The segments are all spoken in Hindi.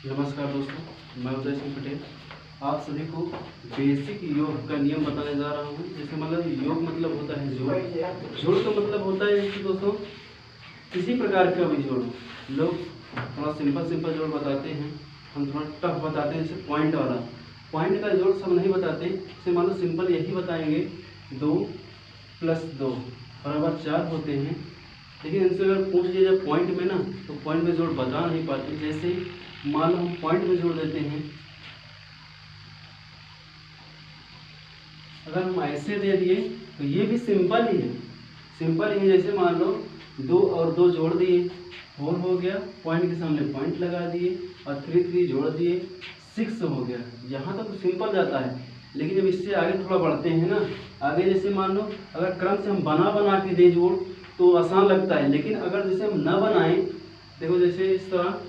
नमस्कार दोस्तों, मैं उदय सिंह पटेल आप सभी को बेसिक योग का नियम बताने जा रहा हूँ। जैसे मतलब योग मतलब होता है जोड़। जोड़ का मतलब होता है कि दोस्तों किसी प्रकार का भी जोड़। लोग थोड़ा सिंपल जोड़ बताते हैं, हम थोड़ा टफ बताते हैं। जैसे पॉइंट वाला, पॉइंट का जोड़ सब नहीं बताते। जैसे मान लो सिंपल यही बताएंगे 2 + 2 = 4 होते हैं। लेकिन इनसे अगर पूछ लिया जाए पॉइंट में ना, तो पॉइंट में जोड़ बता नहीं पाते। जैसे मान लो हम पॉइंट में जोड़ देते हैं, अगर हम ऐसे दे दिए तो ये भी सिंपल ही है। जैसे मान लो 2 और 2 जोड़ दिए, 4 हो गया, पॉइंट के सामने पॉइंट लगा दिए और 3 जोड़ दिए, 6 हो गया। यहाँ तक तो सिंपल जाता है। लेकिन जब इससे आगे थोड़ा बढ़ते हैं ना, आगे जैसे मान लो अगर क्रम से हम बना के दे जोड़ तो आसान लगता है। लेकिन अगर जैसे हम न बनाएं, देखो जैसे इस तरह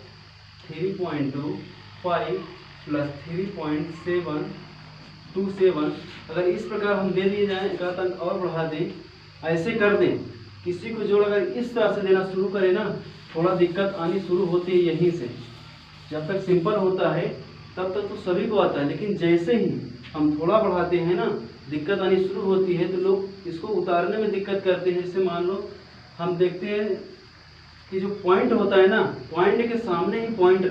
3.25 + 3.727, अगर इस प्रकार हम दे दिए जाएँ, एक आध अंक और बढ़ा दें, ऐसे कर दें। किसी को जोड़ अगर इस तरह से देना शुरू करें ना, थोड़ा दिक्कत आनी शुरू होती है यहीं से। जब तक सिंपल होता है तब तक तो सभी को आता है, लेकिन जैसे ही हम थोड़ा बढ़ाते हैं ना, दिक्कत आनी शुरू होती है। तो लोग इसको उतारने में दिक्कत करते हैं। जैसे मान लो हम देखते हैं कि जो पॉइंट होता है ना, पॉइंट के सामने ही पॉइंट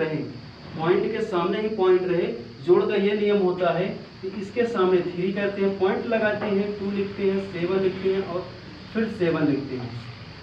रहे। जोड़ का ये नियम होता है कि इसके सामने 3 करते हैं, पॉइंट लगाते हैं, 2 लिखते हैं, 7 लिखते हैं और फिर 7 लिखते हैं।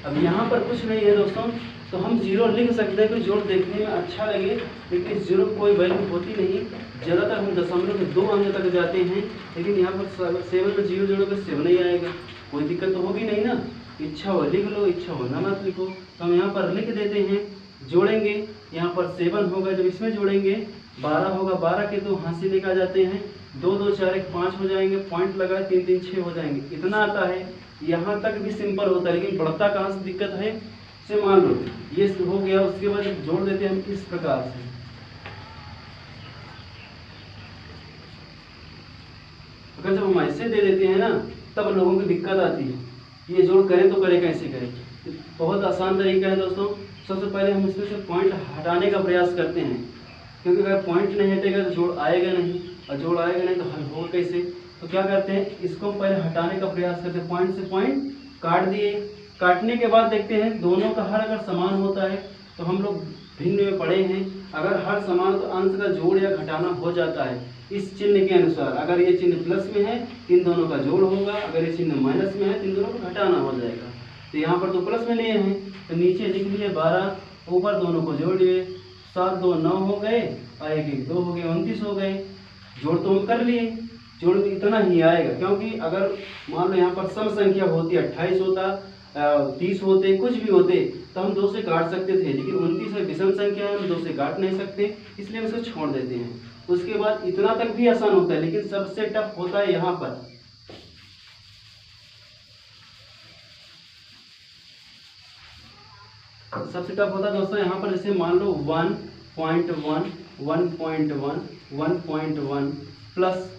अब यहाँ पर कुछ नहीं है दोस्तों, तो हम 0 लिख सकते हैं कि जोड़ देखने में अच्छा लगे, लेकिन इस 0 कोई वैल्यू होती नहीं। ज़्यादातर हम दशमलव के 2 अंक तक जाते हैं, लेकिन यहाँ पर 7 में 0 जोड़ोगे 7 नहीं आएगा। कोई दिक्कत तो होगी नहीं ना। इच्छा हो लिख लो, इच्छा हो ना मत लिखो। तो हम यहाँ पर लिख देते हैं, जोड़ेंगे। यहाँ पर 7 होगा, जब इसमें जोड़ेंगे 12 होगा, 12 के 2 हाथ से लेकर जाते हैं, 2 2 4 1 5 हो जाएंगे, पॉइंट लगा 3 3 6 हो जाएंगे। इतना आता है, यहाँ तक भी सिंपल होता है। लेकिन बढ़ता कहाँ से दिक्कत है, से मान लो ये हो गया, उसके बाद जोड़ देते हैं हम इस प्रकार से। अगर जब हम ऐसे दे देते हैं ना, तब लोगों की दिक्कत आती है, ये जोड़ करें तो करें कैसे करें। बहुत आसान तरीका है दोस्तों। सबसे पहले हम इसमें से पॉइंट हटाने का प्रयास करते हैं, क्योंकि अगर पॉइंट नहीं हटेगा तो जोड़ आएगा नहीं, और जोड़ आएगा नहीं तो हल होगा कैसे। तो क्या करते हैं, इसको पहले हटाने का प्रयास करते हैं। पॉइंट से पॉइंट काट दिए, काटने के बाद देखते हैं दोनों का हर अगर समान होता है तो हम लोग भिन्न में पढ़े हैं। अगर हर समान तो अंश का जोड़ या घटाना हो जाता है इस चिन्ह के अनुसार। अगर ये चिन्ह प्लस में है, इन दोनों का जोड़ होगा। अगर ये चिन्ह माइनस में है, तो इन दोनों का घटाना हो जाएगा। तो यहाँ पर तो प्लस में लिए हैं, तो नीचे लिख लिए 12, ऊपर दोनों को जोड़ लिए, 7 2 9 हो गए, और 1 1 2 हो गए, 29 हो गए। जोड़ तो हम कर लिए, जोड़ इतना ही आएगा। क्योंकि अगर मान लो यहाँ पर सम संख्या होती, 28 होता, 30 होते, कुछ भी होते, तो हम 2 से काट सकते थे। लेकिन 29 में विषम संख्या है, हम 2 से काट नहीं सकते, इसलिए हम इसको छोड़ देते हैं। उसके बाद इतना तक भी आसान होता है, लेकिन सबसे टफ होता है यहाँ पर। सबसे टफ होता है दोस्तों यहाँ पर। जैसे मान लो 1.1 1.1 1.1 प्लस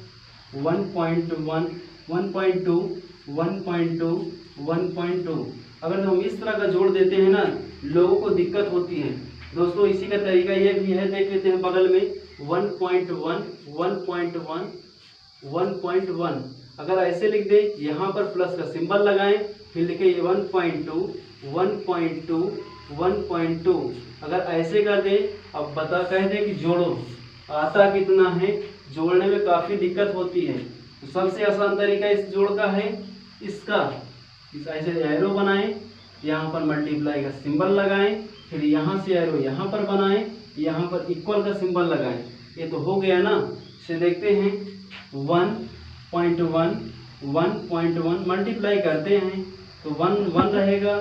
1.1 1.2 1.2 1.2। अगर हम इस तरह का जोड़ देते हैं ना, लोगों को दिक्कत होती है दोस्तों। इसी का तरीका ये भी है, देख लेते हैं बगल में 1.1 1.1 1.1। अगर ऐसे लिख दे, यहाँ पर प्लस का सिंबल लगाएं, फिर लिखे 1.2 1.2 1.2। अगर ऐसे कर दे, अब कह दे कि जोड़ो, आता कितना है, जोड़ने में काफ़ी दिक्कत होती है। तो सबसे आसान तरीका इस जोड़ का है, इस ऐसे एरो बनाएं, यहाँ पर मल्टीप्लाई का सिंबल लगाएं, फिर यहाँ से एरो यहाँ पर बनाएं, यहाँ पर इक्वल का सिंबल लगाएं। ये तो हो गया ना। इसे देखते हैं 1.1 1.1 मल्टीप्लाई करते हैं तो 1 1 रहेगा,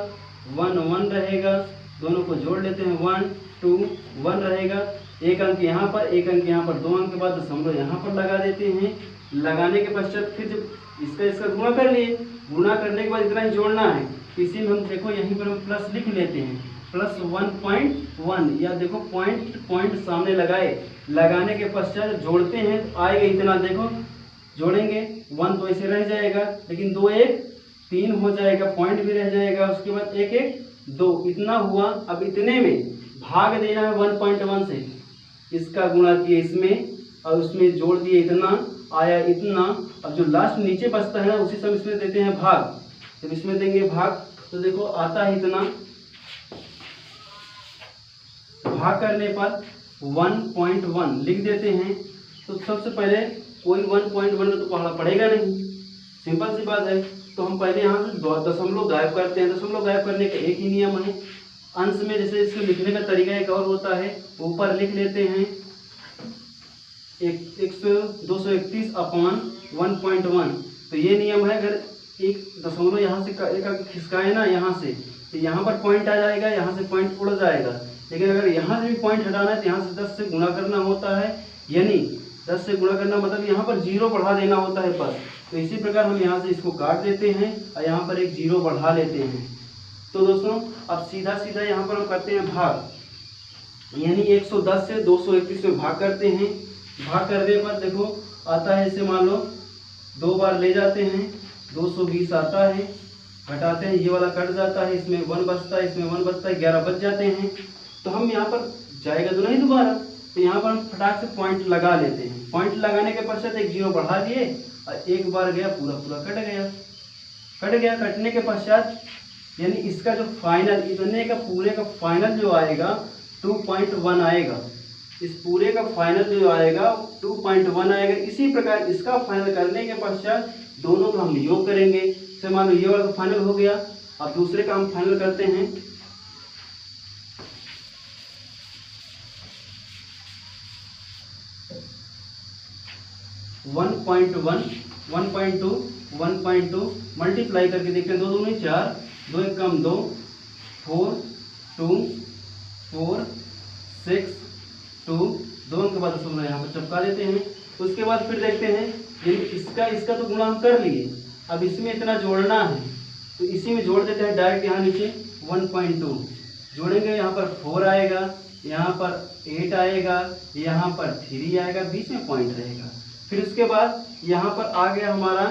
1 1 रहेगा, दोनों को जोड़ लेते हैं, 1 2 1 रहेगा। एक अंक यहाँ पर, एक अंक यहाँ पर, 2 अंक के बाद दशमलव यहाँ पर लगा देते हैं। लगाने के पश्चात फिर जब इसका गुणा कर लिए, गुणा करने के बाद इतना ही जोड़ना है। इसी में हम देखो यहीं पर हम प्लस लिख लेते हैं, प्लस 1.1, या देखो पॉइंट सामने लगाए, लगाने के पश्चात जोड़ते हैं तो आएगा इतना। देखो जोड़ेंगे 1 तो ऐसे रह जाएगा, लेकिन 2 1 3 हो जाएगा, पॉइंट भी रह जाएगा, उसके बाद 1 1 2 इतना हुआ। अब इतने में भाग देना है 1.1 से, इसका गुणा किए इसमें और उसमें जोड़ दिए इतना, आया इतना। अब जो लास्ट नीचे बचता है ना उसी समय इसमें देते हैं भाग। जब इसमें देंगे भाग तो देखो आता है इतना, भाग करने पर 1.1 लिख देते हैं। तो सबसे पहले कोई 1.1 तो पढ़ना पड़ेगा नहीं, सिंपल सी बात है। तो हम पहले यहाँ से दशमलव गायब करते हैं। दशमलव गायब करने का एक ही नियम है, अंश में जैसे इसको लिखने का तरीका एक और होता है, ऊपर लिख लेते हैं 231/1.1। तो ये नियम है, अगर एक दशमलव यहाँ से एक खिसकाए ना यहाँ से, तो यहाँ पर पॉइंट आ जाएगा, यहाँ से पॉइंट उड़ जाएगा। लेकिन अगर यहाँ से भी पॉइंट हटाना है तो यहाँ से 10 से गुणा करना होता है, यानी 10 से गुणा करना मतलब यहाँ पर 0 बढ़ा देना होता है बस। तो इसी प्रकार हम यहाँ से इसको काट देते हैं और यहाँ पर एक 0 बढ़ा लेते हैं। तो दोस्तों अब सीधा सीधा यहाँ पर हम करते हैं भाग, यानी 110 से 231 में भाग करते हैं। भाग करने पर देखो आता है, इसे मान लो 2 बार ले जाते हैं, 220 आता है, घटाते हैं, ये वाला कट जाता है, इसमें 1 बचता है, इसमें 1 बचता है, 11 बच जाते हैं। तो हम यहाँ पर जाएगा तो नहीं दोबारा, तो यहाँ पर हम फटाक से पॉइंट लगा लेते हैं। पॉइंट लगाने के पश्चात एक 0 बढ़ा दिए और एक बार गया पूरा पूरा कट गया। कटने के पश्चात यानी इसका जो फाइनल, इतने का पूरे का फाइनल जो आएगा 2.1 आएगा। इस पूरे का फाइनल जो आएगा 2.1 आएगा। इसी प्रकार इसका फाइनल करने के पश्चात दोनों का हम योग करेंगे। जैसे मान लो ये वाला का फाइनल हो गया, अब दूसरे का हम फाइनल करते हैं। 1.1, 1.2, 1.2 मल्टीप्लाई करके देखते हैं, 2 दूनी 4, 2 एक कम 2, 4, 2, 4, 6, 2, 2 अंक के बाद दशमलव यहाँ पर चिपका देते हैं। उसके बाद फिर देखते हैं, यानी इसका तो गुणा हम कर लिए, अब इसमें इतना जोड़ना है तो इसी में जोड़ देते हैं डायरेक्ट। यहाँ नीचे 1.2 जोड़ेंगे, यहाँ पर 4 आएगा, यहाँ पर 8 आएगा, यहाँ पर 3 आएगा, बीच में पॉइंट रहेगा। फिर उसके बाद यहाँ पर आ गया हमारा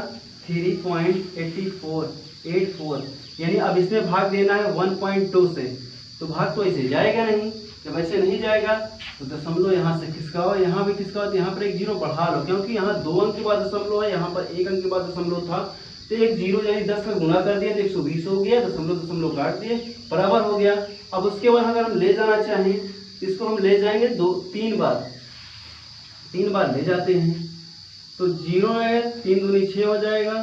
3.84, यानी अब इसमें भाग देना है 1.2 से। तो भाग तो ऐसे जाएगा नहीं, जब ऐसे नहीं जाएगा तो दशमलव यहाँ से खिसकाओ, यहाँ भी खिसकाओ, तो यहाँ पर एक 0 बढ़ा लो, क्योंकि यहाँ 2 अंक के बाद दशमलव है, यहाँ पर 1 अंक के बाद दशमलव था। तो एक 0 यानी 10 का गुणा कर दिया तो 120 हो गया, दशमलव काट दिए, बराबर हो गया। अब उसके बाद अगर हम ले जाना चाहें, इसको हम ले जाएंगे 3 बार ले जाते हैं। तो 0 है, 3 दूनी 6 हो जाएगा,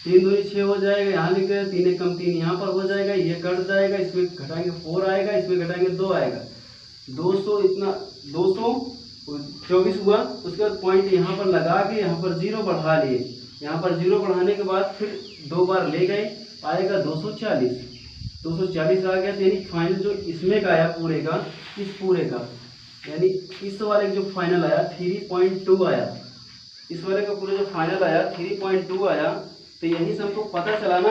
3 दूनी 6 हो जाएगा, यहाँ लिख रहे 3 एक कम 3 यहाँ पर हो जाएगा, ये कट जाएगा, इसमें घटाएंगे 4 आएगा, इसमें घटाएंगे 2 आएगा, 200 इतना 224 हुआ। उसके बाद पॉइंट यहाँ पर लगा के यहाँ पर 0 बढ़ा लिए, यहाँ पर 0 बढ़ाने के बाद फिर 2 बार ले गए, आएगा 240 आ गया। तो यानी फाइनल जो इसमें का आया पूरे का, इस पूरे का यानी इस वाले जो फाइनल आया 3.2 आया, इस वाले का पूरे जो फाइनल आया 3.2 आया। तो यहीं से हमको पता चला ना,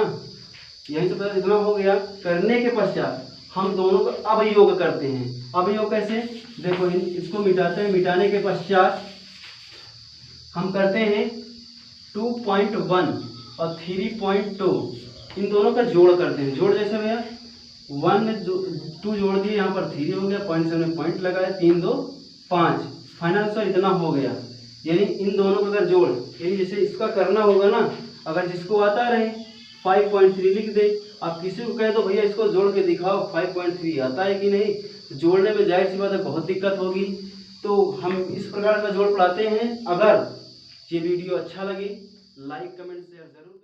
यहीं से पता इतना हो गया। करने के पश्चात हम दोनों को अब योग करते हैं। अब योग कैसे, देखो इसको मिटाते हैं, मिटाने के पश्चात हम करते हैं 2.1 और 3.2, इन दोनों का जोड़ करते हैं। जोड़ जैसे भैया 2 जोड़ दिए, यहाँ पर 3 हो गया, पॉइंट से हमने पॉइंट लगाया, 3 2 5, फाइनल आंसर इतना हो गया। यानी इन दोनों का अगर जोड़, यानी जैसे इसका करना होगा ना, अगर जिसको आता रहे 5.3 लिख दे। आप किसी को कहे तो भैया इसको जोड़ के दिखाओ 5.3 आता है कि नहीं, जोड़ने में जाहिर सी बात है बहुत दिक्कत होगी। तो हम इस प्रकार का जोड़ पढ़ाते हैं। अगर ये वीडियो अच्छा लगे लाइक कमेंट शेयर जरूर।